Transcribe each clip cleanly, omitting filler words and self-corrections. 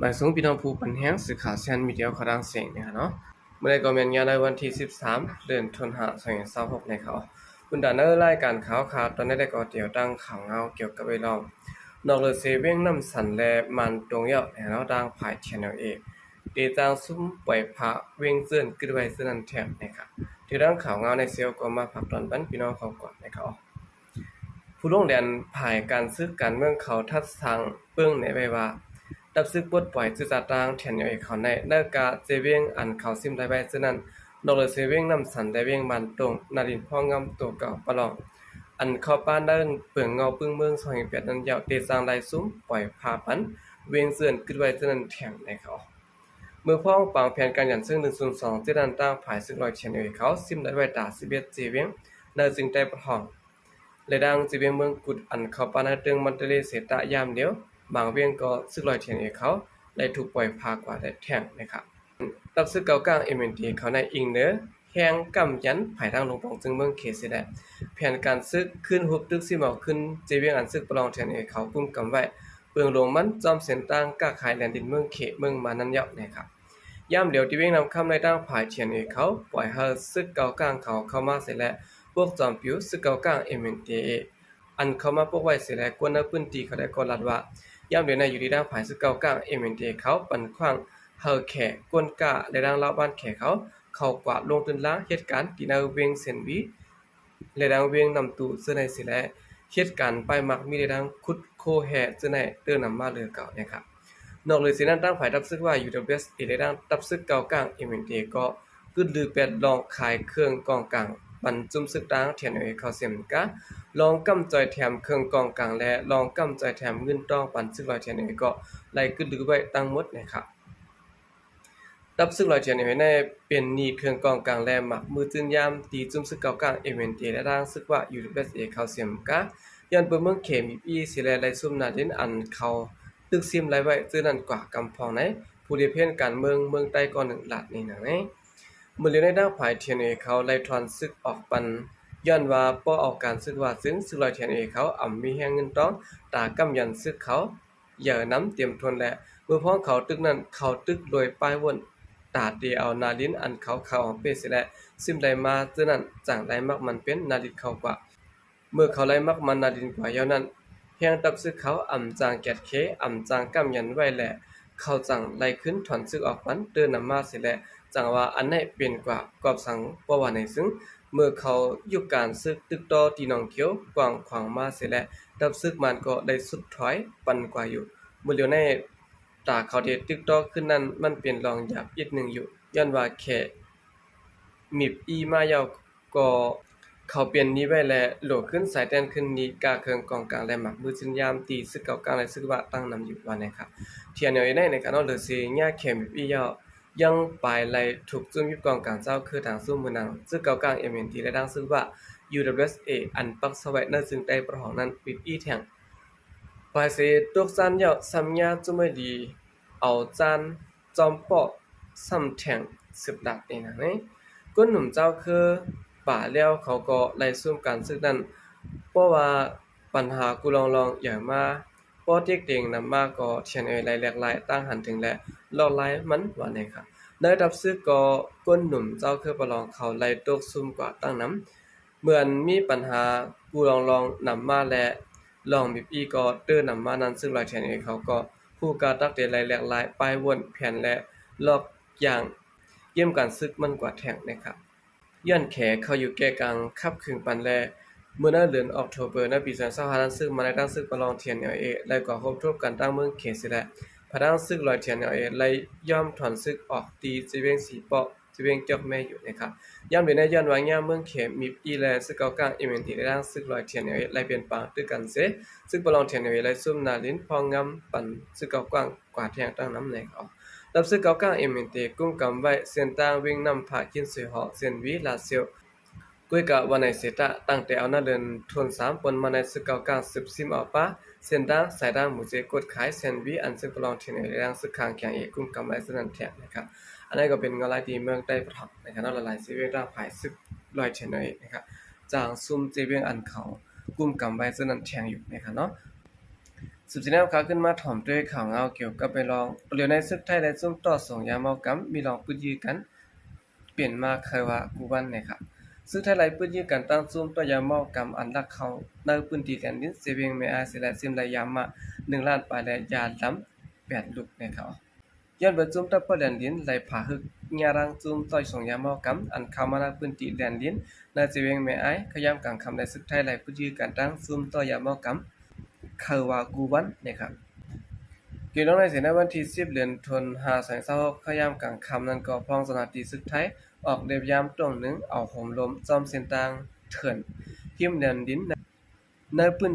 หมายสูงพี่น้องผู้ปันแห้งสื่อข่าวเช่นมีเดียวเขาดังเสียงเนี่ยเนาะเมื่อใดก็เมียนงานในวันที่13เดือนธันวาคม2026ในเขาคุณดานเนอร์รายการข่าวตอนนี้ได้ก็เดี๋ยวตั้งข่าวเงาเกี่ยวกับไอ้ลองนอกเลยเซเว่งน้ำสันและมันตรงเยาะเนี่ยเนาะดังภาย Channel A ตีจางซุ้มปล่อยพระเว้งเสื่อนกึดไว้เสื่อนแถบนะครับที่ดังข่าวเงาในเซลก็มาผักตอนบันพี่น้องเขาก่อนนะครับผู้ลงแดนภายการซื้อการเมืองเขาทัดทางเปิ้งในไว้ว่าดับซึกปลดปล่อยจื้อจาตางแทนอยู่ไอ้เขาในเนกาเจเวียงอันเขาซิมได้ไว้ฉะนั้นนอกเลยเจเวียงนำสันได้เวียงมันตรงนาดินพ่องำตัวเก่าปะลองอันเข้าป้านเดินเปืองเงาปึ้งเมืองซอยเปียดนั้นยาวเตจางไดซุ้มปล่อยพาปันเวียงเสื่อนกึดไว้ฉะนั้นแถมในเขาเมื่อพ้องปางแผนการยันซึ่ง102ที่ด้านตั้งภายซึ่งลอยแทนอยู่เขาซิมได้ไว้ตา11เจเวียงในจึงได้ประทองและดังจีเวียงเมืองกุดอันเขาปานตึงมันทะเลเสตะยามเดียวบางเวียงก็ซึกลอยเทียนเอเขาได้ถูกปล่อยพากว่าได้แท่งนะครับตับซึกเก่ากลาง MNT เขาในอิงเนอแห่งกำยันภายทางลงปองจึงเมืองเขตเสด็จแผนการซึกขึ้นหุบตึกสิเมาขึ้นเจเวียงอันซึกประลองเทียนเอเขากุมกำไว้เปลืองลงมันจอมเส้นต่างก้าขายแดนดินเมืองเขตเมืองมานันเยาะนะครับย่ามเดียวที่เวียงนำคำในตั้งภายเทียนเอเขาปล่อยให้ซึกเก่ากลางเขาเข้ามาเสร็จแล้วพวกจอมผิวซึกเก่ากลาง MNTอันเข้ามาพวกไว้เสียแล้วกวนในพื้นที่เขาได้กอลัดว่าย่ำเดือนในอยู่ที่ด้านภายซึกเก่ากลาง MNT เขาปันขว้างเฮาแขกกวนกะและดังลาวบ้านแขกเขากวาดลงตึนล้างเหตุการณ์ที่ในเวียงเซนวีและดังเวียงนำตูเสื้อในเสียแล้วเหตุการณ์ไปมักมีในดังคุดโคแห่เสื้อในเตือนนำมาเรือเก่านะครับนอกเลยสินั้นตั้งฝ่ายทับซึกว่า UWS อีได้ดังทับซึกเก่ากลาง MNT ก็ขึ้นลือเป็ดลองขายเครื่องกองกลางปันจุ่มซึกดังเทียนเอเขาเสียมกะลองกำจอยแถมเครื่องกองกลางและลองกำจอยแถมเงินต้องปันซึกลอยเทียนเอก็ไล่ขึ้นลือไว้ตั้งหมดนะครับตับซึกลอยเทียนเอในเป็นนีเครื่องกองกลางและหมักมือจืนยามตีจุ่มซึกเก่ากลาง MNT และดังซึกว่า UWS เขาเสียมกะย้อนเปิ้นเมืองเขมอีสิแลไล่ซุ่มนาดินอันเขาตึกซิมไล่ไว้ซื่อนั้นกว่ากำพองในผู้เดเพนการเมืองใต้ก่อน1ลาดนี่นะไงเมื่อเรียนในด้านภายเทียนเอเขาไล่ทอนซึกออกปันย้อนว่าป้อออกการซึกว่าซึ่งซึกลอยเทียนเอเขามีแห่งเงินต้องตากำยันซึกเขาอย่าน้ำเตรียมทนและเมื่อพ้องเขาตึกนั้นเขาตึกโดยป้ายวนตาเดีเอานาลิ้นอันเขาของเปเสและซิมไดมาซื่อนั้นจังไดมักมันเป็นนาลิ้นเขากว่าเมื่อเขาไล่มักมันนาลิ้นกว่าเยานั้นแห่งตับซึกเขาจางแกดเคจางกำยันไว้แหละเขาจังไล่ขึ้นถอนซึกออกปันเตือนนำมาเสและจังว่าอันไหนเปลี่ยนกว่ากอบสังบ่ว่าในซึ่งเมื่อเขายุคการซึกตึกต่อที่หนองเขียวกว้างขวางมาเสียแล้วดับซึกมันก็ได้สุดถอยปันกว่าอยู่เมื่อเดียวในตาเขาที่ตึกต่อขึ้นนั้นมันเปลี่ยนรองหยาบอีกหนึ่งอยู่ย้อนว่าแค่มีบอีมายาวก็เขาเปลี่ยนนี้ไว้แล้วโหลขึ้นสายแดนขึ้นนี้กาเครื่องกองกลางและหมักมือจินยามตีซึกเก่ากลางและซึกว่าตั้งนำอยู่ว่านะครับเทียนเอาในการเอาเหลือสิญาแค่มีบอียาวยังปลายไหลถูกจุ่มยิบกองกลางเจ้าคือทางสู้มือนางซึ่งเก่ากลาง MNT และดังซึ่งว่า UWSA อันปักสวัยนั่นซึ่งได้ประหองนั้นปิดอีแทงปลายเสตุกซันยาวสัมญาจุไม่ดีเอาจานจอมปอซ้ำแทงสืบดักนี่นะนี่ก้นหนุ่มเจ้าคือป่าแล้วเขาก็ไล่ซุ่มกันซึ่งนั้นเพราะว่าปัญหากูลองอย่างมาป้อเต็กเต็งนำมาก็เทียนหลายแหลกหลายตั้งหันถึงและลอหลายมันว่านี่ครับได้รับซื้อก็ก้นหนุ่มเจ้าคือประลองเขาไล่ตกซุ่มกว่าตั้งน้ำเหมือนมีปัญหากูลองนำมาและลองบิบอีก็เตื้อนำมานั้นซึ่งหลายเทียนเขาก็ผู้กาตักเตหลายแหลกหลายปลายวนแผ่นและรอบอย่างเยี่ยมการซึกมันกว่าแท่งนะครับย้อนแขเขาอยู่แก่กลางคับครึ่งปันแลเมื่อเดือนออกโทเบอร์ในปี2025นั้นซึ่งมาได้ตั้งซึกประลองเทียน LA และก็ครบทบกันตั้งเมืองเขตสิและพดังซึกลอยเทียน LA ไล่ย่อมถอนซึกออกตีจีเวงสีเปาะจีเวงจอกแม่อยู่นะครับย่ำเดือนในย้อนว่าย่ามเมืองเขตมีอีแลซึกเก่ากลาง MNT ได้ตั้งซึกลอยเทียน LA ไล่เปลี่ยนปางตึกกันเสซึกประลองเทียน LA ไล่ซุ่มนาลิ้นพองงำปันซึกเก่ากว้างกว่าแทงตั้งน้ำแหน่งออกรับซึกเก่ากลาง MNT กุ้มกำไว้เส้นต่างวิ่งนำผากินสวยเหาะเส้นวีลาเซียวกุ้ยกะวันในเสตะตั้งแต่เอาหน้าเดินทวน3ปนมาในซึกเก่ากลาง10ซิมออกปะเส้นด้านสายด้านหมู่เจกดขายเส้นวีอันซึ่งประลองเทียนในด้านซึกข้างแข่งกุ้มกำไว้สนั่นแถบนะครับอันนี้ก็เป็นงานลายดีเมืองใต้ประทับนะครับแล้วหลายๆซีเวียด้านภายซึกลอยเทียนนะครับจางซุ่มเจเวียงอันเขากุ้มกำไว้สนั่นแทงอยู่นะครับเนาะ สืบสิแนวขาขึ้นมาถ่อมด้วยข่าวเงาเกี่ยวกับไปลองเรียวในซึกไทยและซุ่มต่อส่งยาเมากำมีลองปื้ดยื้อกันเปลี่ยนมาเคยว่ากูวันนะครับซึกไทยไหลปื้ดยื้อกันตั้งซุ่มต่อยาเมากำอันลักเขาในพื้นที่แดนดินเสเวียงเมอาเสและซิมระยามมา1ล้านปลายและยาล้ำ8ลูกนะครับย้อนเบิดซุ่มตะปะแดนดินไหลผาฮึกญารังซุ่มต่อยส่งยาเมากำอันเข้ามาในพื้นที่แดนดินในเสเวียงเมอายขยามกลางคำในซึกไทยไหลปื้ดยื้อกันตั้งซุ่มต่อยาเมากำเคยว่ากูวันนะครับเกี่ยวในเสในวันที่10เดือนธันวาคม2526ขยามกลางคำนั้นก็พ้องสนาตีซึกไทยออกเดบยามตรงหนึ่งเอาโหมลมจอมเส้นต่างเถินหิมแดนดินในพื้น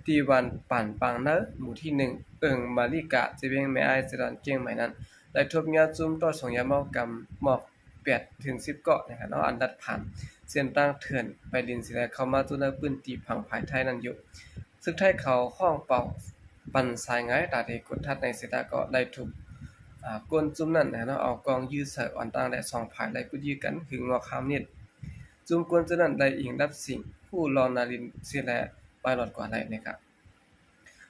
ที่วันป่านปางเนอหมู่ที่1เอิงมาลิกะจะเวียงแม่อายสะดานเกียงใหม่นั้นได้ทบยาจุ่มต่อสองยาเมากำหมอก8ถึง10เกาะนะครับเนาะอันดัดผ่านเส้นต่างเถินไปดินสิได้เข้ามาสู่ในพื้นที่ผังภายไทยนั้นอยู่ซึ่งไทยเขาข้องเป่าปันสายง่ายตาที่กดทัดในเสตาก็ได้ถูกกวนจุ่มนั่นนะเนาะเอากองยื้อเสืออ่อนต่างและ2ภายไล่กูยื้อกันหึงงอคามนิดจุ่มกวนจุ่นั้นได้อิงรับสิ่งผู้รอนารินสิแลปลายหลอดกว่าไหลนะครับ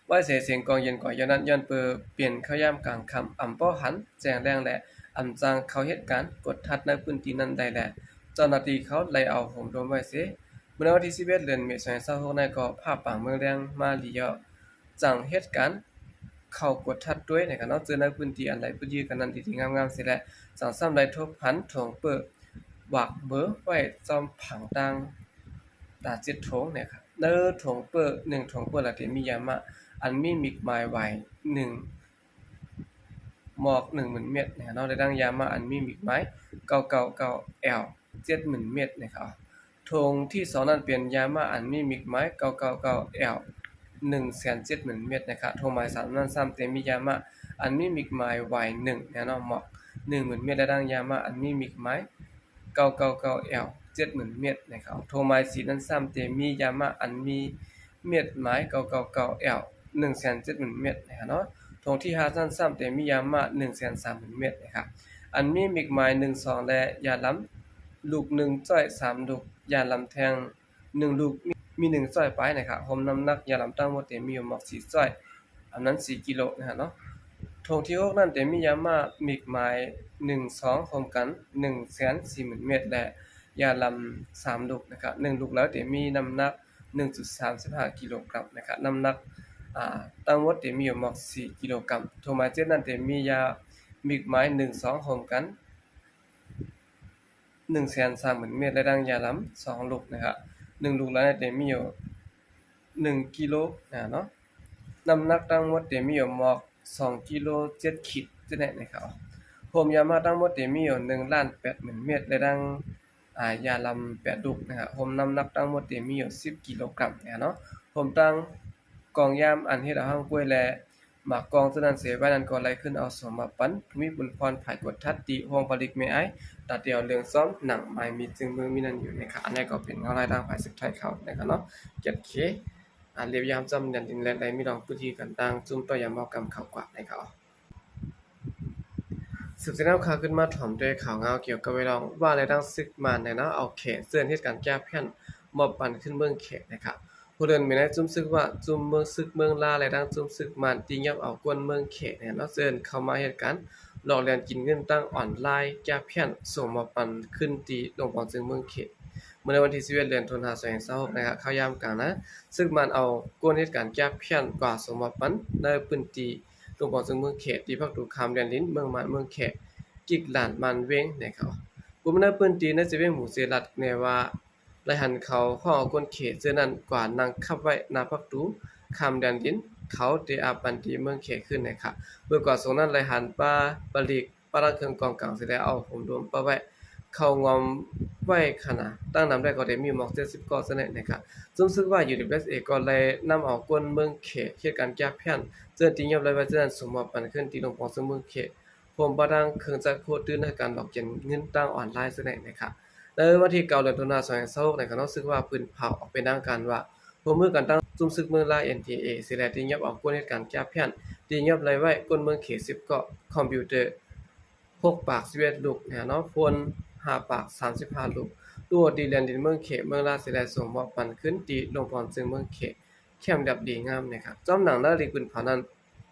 ว่าเสียงกองเย็นกว่าย้อนนั้นย้อนเปเปลี่ยนเข้ายามกลางคำอำป้อหันแจ้งแรงและอำจางเขาเหตุการณ์กดทัดในพื้นที่นั้นได้แหละเจ้าหน้าที่เขาไล่เอาโหมรวมไว้เสียเมื่อวันที่11เดือนเมษายน2526นั้นก็ภาพป่าเมืองแรงมาลียอจังเหตุการณ์เข้ากดทัดด้วยนะครับเนาะเจอในพื้นที่อันใดพื้นที่กันนั้นที่งามๆสิแหละสังซ้ำได้ทบพันถงเปิดวักเบอไว้จอมผังตังตาจิตถงเนี่ยครับเด้อถงเปิด1ถงเปิดละที่มียามะอันมีมิกหมายไว้1หมอก 10,000 เม็ดนะครับเนาะได้ดังยามะอันมีมิกหมาย999 L 70,000 เม็ดนะครับธงที่2นั้นเป็นยามะอันมีมิกหมาย999 L 170,000 เม็ดนะครับธงหมาย3นั้นซ้ำแต่มียามะอันมีมิกหมายไว้1นะเนาะหมอก 10,000 เม็ดได้ดังยามะอันมีมิกหมาย999 L 70,000 เม็ดนะครับโทรหมาย4นั้นซ้ำแต่มียามะอันมีเม็ดหมาย999 L 170,000 เม็ดนะครับเนาะธงที่5นั้นซ้ำแต่มียามะ130,000 เม็ดนะครับอันมีมิกหมาย12และยาล้ำลูก1จ้อย3ลูกยาล้ำแทง1ลูกมี1จ้อยปลายนะครับรวมน้ำหนักยาล้ำทั้งหมดมีอยู่หมอก4จ้อยอันนั้น4กิโลนะครับเนาะธงที่6นั้นแต่มียามะมิกหมาย12รวมกัน 140,000 เม็ดและยาลำ3ลูกนะครับ1ลูกแล้วแต่มีน้ำหนัก 1.35 กิโลกรัมนะครับน้ำหนักทั้งหมดแต่มีอยู่หมอก4กิโลกรัมโทรหมาย7นั้นแต่มียามิกหมาย12รวมกัน 130,000 เม็ดและดังยาลำ2ลูกนะครับ1ลูกแล้วแต่มีอยู่1กิโลเนาะน้ำหนักทั้งหมดแต่มีอยู่หมอก2กิโล7ขีดจังได๋นะครับผมยามาทั้งหมดที่มีอยู่1,80,000 เม็ดและดังยาลำ8ลูกนะครับผมน้ำหนักทั้งหมดที่มีอยู่10กิโลกรัมเนาะผมตั้งกองยามอันเฮ็ดเอาห้างกล้วยและหมากกองตัวนั้นเสียไว้นั้นก็ไหลขึ้นเอาสมมาปันภูมิบุญพรภายกดทัดติห้องผลิตแม่อ้ายตัดเดียวเรื่องซ้อมหนังไม้มีจึงมือมีนั่นอยู่นะครับอันนี้ก็เป็นเงารายทางฝ่ายศึกไทยเขานะครับเนาะ7K เรียบยามจำแดนดินและได้มีดองพื้นที่กันต่างจุ่มต่อยามเอากำเขากว่านะครับสืบเสนอข่าวขึ้นมาถ่อมด้วยข่าวเงาเกี่ยวกับไว้ลองว่าอะไรดังซึกมันเนี่ยเนาะเอาเขตเสื้อเหตุการณ์แก้แผ่นมอบปันขึ้นเมืองเขตนะครับผู้เดินมีในจุ่มซึกว่าจุ่มเมืองซึกเมืองลาอะไรดังจุ่มซึกมันติยับเอากวนเมืองเขตเนี่ยเนาะเซินเข้ามาเหตุการณ์หลอกเลียนกินเงินตั้งออนไลน์แก้แผ่นส่งมอบปันขึ้นตีลงปองจึงเมืองเขตเมื่อในวันที่11เดือนธันวาคม2526นะครับเข้ายามกลางนะซึ่งมันเอากวนเหตุการณ์แก้แผ่นกว่าส่งมอบปันในพื้นที่ลงปองจึงเมืองเขตที่ภาคตุคามเรียนลิ้นเมืองมันเมืองเขตกิกหลานมันเวงนะครับกลุ่มในพื้นที่ในจะเป็นหมู่เสรัดในว่าไหลหันเขาข้อคนเขตเจอนั้นกว่านางขับไว้นาพักตูคำแดนดินเขาเตอาบันทีเมืองเขตขึ้นนะครับเมื่อก่อนสงนั้นไหลหันป้าปลีกปราเครื่องกองกลางสิได้เอาผมรวมป้าไว้เขางอมไว้ขนาดตั้งนำได้ก็ได้มีหมอก70ก่อซะแน่นะครับซึ่งซึ่งว่าอยู่ในประเทศเอกก็เลยนำเอากวนเมืองเขตเฮ็ดการแก้แพ้นเจอติยอบเลยว่าเจอนั้นสมมาปันขึ้นที่ลงปองซึ่งเมืองเขตผมบ่ดังเครื่องจักรโคตรตื่นในการหลอกเก็บเงินต่างออนไลน์ซะแน่นะครับแล้ววันที่9เดือนตุลาคม2026นะครับเนาะซึ่งว่าปืนเผาออกเป็นทางการว่าร่วมมือกันตั้งซุ่มศึกเมืองลาว NTA สิแลติยับออกกวนเหตุการณ์แก้แพ้นติยับเลยไว้กวนเมืองเขต10เกาะคอมพิวเตอร์6ปาก11ลูกเนาะพล5ปาก35ลูกตัวดีแลนดินเมืองเขตเมืองลาวสิแลส่งมอบปันขึ้นตีลงพรซึ่งเมืองเขต เข้มดับดีงามนะครับจอมหนังนาลีกุนเผานั้น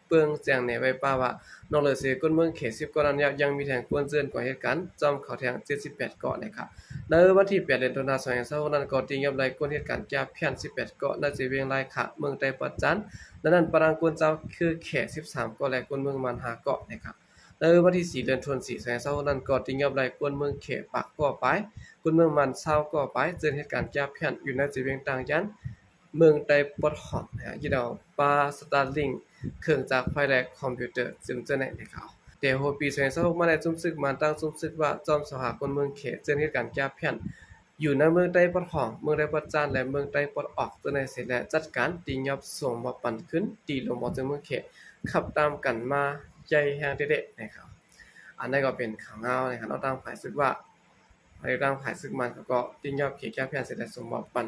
เปิงแจ้งในไว้ป้าว่านอกเหนือเสียก้นเมืองเขต10เกาะนั้นยังมีแทงกวนเจือนกว่าเหตุการณ์จอมเขาแทง78เกาะนะครับในวันที่8เดือนตุลาคม2026นั้นก็ติงยับไล่กวนเหตุการณ์แก้เพี้ยน18เกาะในจีเวียงไล่ขะเมืองไต้ปัจจันดังนั้นปรางกวนเจ้าคือเขต13เกาะและกวนเมืองมัน5เกาะนะครับในวันที่4เดือนธันวาคม2026นั้นก็ติงยับไล่กวนเมืองเขตปักเกาะไปกวนเมืองมัน20เกาะไปเจอเหตุการณ์แก้เพี้ยนอยู่ในจีเวียงต่างยันเมืองไต้ปอดหอมนะฮะยี่ดาวปาสตาร์ลิงเครื่องจักรไฟและคอมพิวเตอร์จึงจะในเขาแต่โหปี2026มาได้จุ่มซึกมันตั้งจุ่มซึกว่าจอมสหกลเมืองเขตเจอเหตุการณ์แก้เพี้ยนอยู่ในเมืองไต้ปอดหอมเมืองไต้ปอดจานและเมืองไต้ปอดออกตัวในเสร็จและจัดการตียับส่งมาปั่นขึ้นตีลงมาจากเมืองเขตขับตามกันมาใหญ่แฮงเด็ดๆนะครับอันนั้นก็เป็นข่าวเงานะครับเราตั้งฝ่ายซึกว่าในตั้งฝ่ายซึกมันก็ตียับเขตแก้เพี้ยนเสร็จและส่งมาปั่น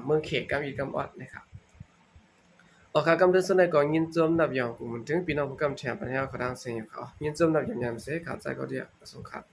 เมืองเขตกำอีกำออดนะครับโอเคกำเดินส่วนใดก็ยินจมนับอย่างกูมันถึงพี่น้องผู้กำแชร์ปัญหาเขาดังเสียงเขายินจมนับอย่างยามเสียขาดใจก็เดียวสงครับ